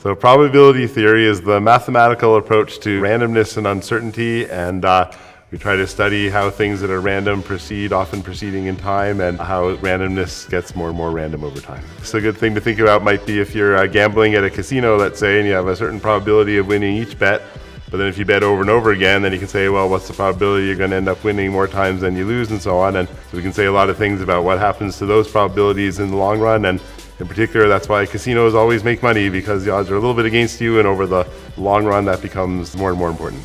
So probability theory is the mathematical approach to randomness and uncertainty, and we try to study how things that are random proceed, often proceeding in time, and how randomness gets more and more random over time. So a good thing to think about might be if you're gambling at a casino, let's say, and you have a certain probability of winning each bet, but then if you bet over and over again, then you can say, well, what's the probability you're going to end up winning more times than you lose, and so on. And so we can say a lot of things about what happens to those probabilities in the long run, and in particular, that's why casinos always make money, because the odds are a little bit against you, and over the long run, that becomes more and more important.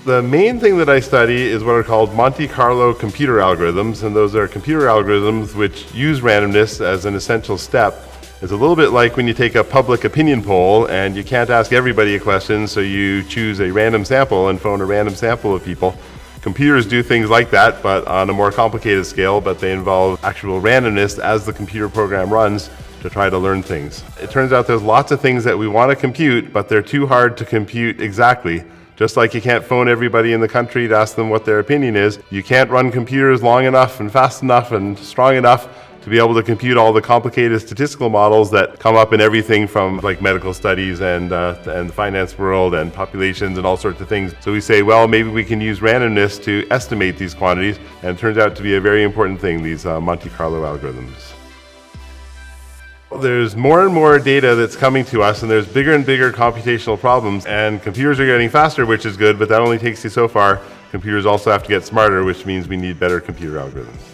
The main thing that I study is what are called Monte Carlo computer algorithms, and those are computer algorithms which use randomness as an essential step. It's a little bit like when you take a public opinion poll and you can't ask everybody a question, so you choose a random sample and phone a random sample of people. Computers do things like that, but on a more complicated scale, but they involve actual randomness as the computer program runs to try to learn things. It turns out there's lots of things that we want to compute, but they're too hard to compute exactly. Just like you can't phone everybody in the country to ask them what their opinion is, you can't run computers long enough and fast enough and strong enough to be able to compute all the complicated statistical models that come up in everything from like medical studies and the finance world and populations and all sorts of things. So we say, well, maybe we can use randomness to estimate these quantities, and it turns out to be a very important thing, these Monte Carlo algorithms. There's more and more data that's coming to us, and there's bigger and bigger computational problems, and computers are getting faster, which is good, but that only takes you so far. Computers also have to get smarter, which means we need better computer algorithms.